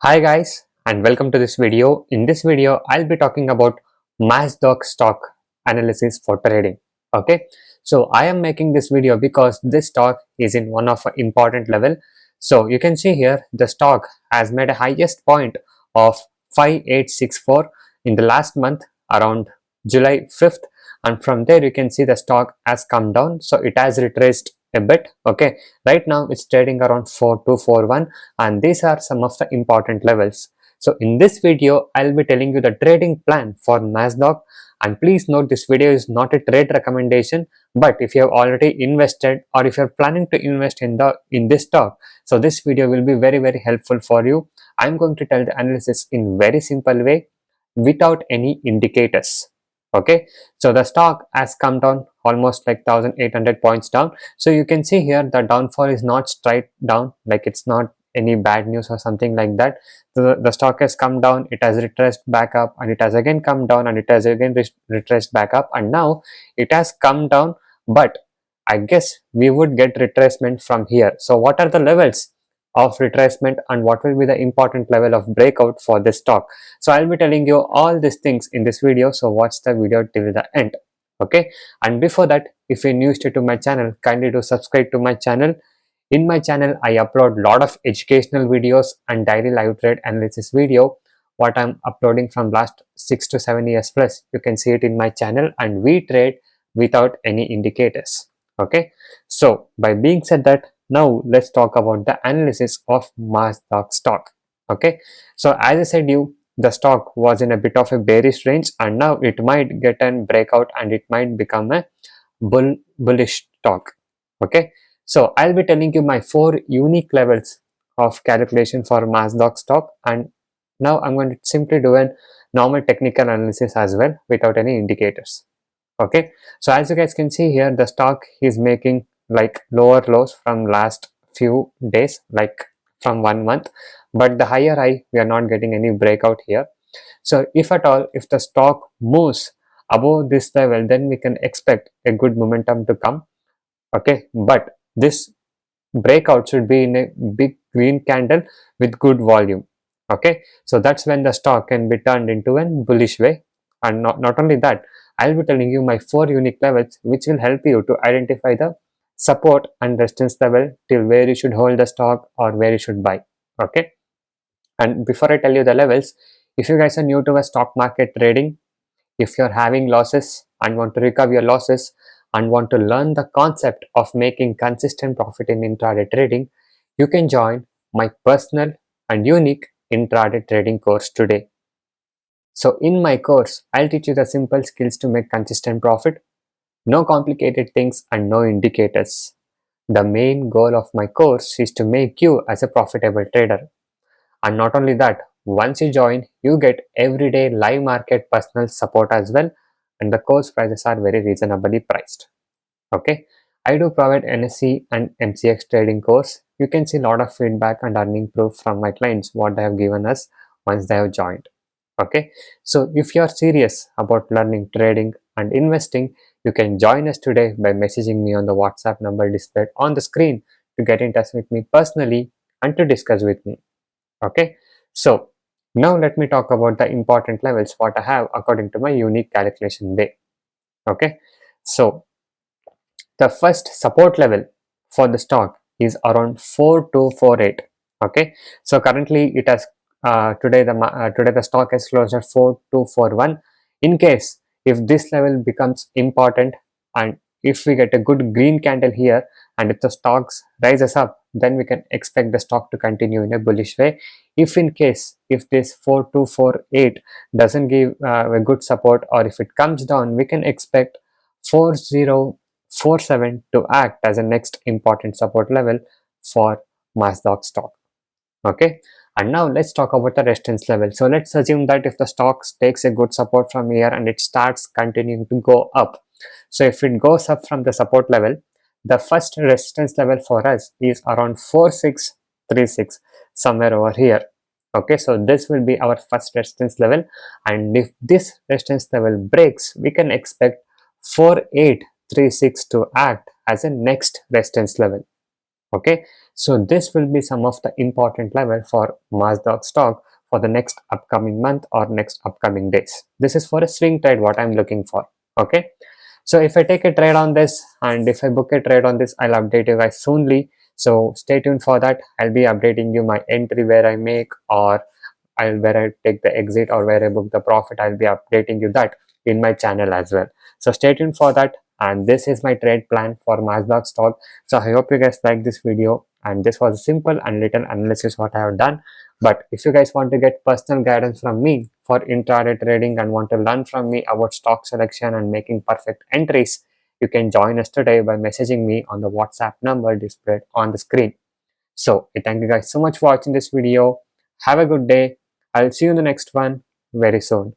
Hi guys and welcome to this video. In this video, I'll be talking about mazdock stock analysis for trading. Okay, so I am making this video because this stock is in one of an important level. So you can see here the stock has made a highest point of 5864 in the last month around July 5th, and from there you can see the stock has come down, so it has retraced a bit. Okay, right now it's trading around 4241, and these are some of the important levels. So in this video, I'll be telling you the trading plan for Mazdock, and please note this video is not a trade recommendation, but if you have already invested or if you're planning to invest in this stock, so this video will be very helpful for you. I'm going to tell the analysis in very simple way without any indicators. Okay, so the stock has come down almost like 1800 points down. So you can see here the downfall is not straight down, like it's not any bad news or something like that. The stock has come down, it has retraced back up, and it has again come down, and it has again retraced back up, and now it has come down, but I guess we would get retracement from here. So what are the levels of retracement and what will be the important level of breakout for this stock? So I'll be telling you all these things in this video, so watch the video till the end. Okay, and before that, if you're new to my channel, kindly do subscribe to my channel. In my channel, I upload lot of educational videos and daily live trade analysis video, what I'm uploading from last 6 to 7 years plus. You can see it in my channel, and we trade without any indicators. Okay, so by being said that, now let's talk about the analysis of Mazdock stock. Okay, so as I said you, the stock was in a bit of a bearish range, and now it might get a breakout and it might become a bullish stock. Okay, so I'll be telling you my 4 unique levels of calculation for Mazdock stock, and now I'm going to simply do a normal technical analysis as well without any indicators. Okay, so as you guys can see here, the stock is making like lower lows from last few days, like from 1 month, but the higher high we are not getting any breakout here. So if at all, if the stock moves above this level, then we can expect a good momentum to come. Okay, but this breakout should be in a big green candle with good volume. Okay, so that's when the stock can be turned into a bullish way. And not only that, I'll be telling you my 4 unique levels which will help you to identify the support and resistance level till where you should hold the stock or where you should buy. Okay, and before I tell you the levels, if you guys are new to a stock market trading, if you're having losses and want to recover your losses and want to learn the concept of making consistent profit in intraday trading, you can join my personal and unique intraday trading course today. So in my course, I'll teach you the simple skills to make consistent profit, no complicated things and no indicators. The main goal of my course is to make you as a profitable trader. And not only that, once you join, you get everyday live market personal support as well, and the course prices are very reasonably priced. Okay, I do provide NSE and MCX trading course. You can see a lot of feedback and earning proof from my clients what they have given us once they have joined. Okay, so if you are serious about learning trading and investing, you can join us today by messaging me on the WhatsApp number displayed on the screen to get in touch with me personally and to discuss with me. Okay, so now let me talk about the important levels what I have according to my unique calculation way. Okay, so the first support level for the stock is around 4248. Okay, so currently it has today the stock has closed at 4241. In case if this level becomes important, and if we get a good green candle here, and if the stocks rises up, then we can expect the stock to continue in a bullish way. If in case if this 4248 doesn't give a good support, or if it comes down, we can expect 4047 to act as a next important support level for Mazdock stock. Okay, and now let's talk about the resistance level. So let's assume that if the stock takes a good support from here and it starts continuing to go up, so if it goes up from the support level, the first resistance level for us is around 4636, somewhere over here. Okay, so this will be our first resistance level, and if this resistance level breaks, we can expect 4836 to act as a next resistance level. Okay, so this will be some of the important level for mazdock stock for the next upcoming month or next upcoming days. This is for a swing trade what I'm looking for. Okay, so if I take a trade on this and if I book a trade on this, I'll update you guys soonly. So stay tuned for that. I'll be updating you my entry where I make, or where I take the exit, or where I book the profit. I'll be updating you that in my channel as well. So stay tuned for that. And this is my trade plan for mazdock stock. So I hope you guys like this video, and this was a simple and little analysis what I have done. But if you guys want to get personal guidance from me for intraday trading and want to learn from me about stock selection and making perfect entries, you can join us today by messaging me on the WhatsApp number displayed on the screen. So I thank you guys so much for watching this video. Have a good day. I'll see you in the next one very soon.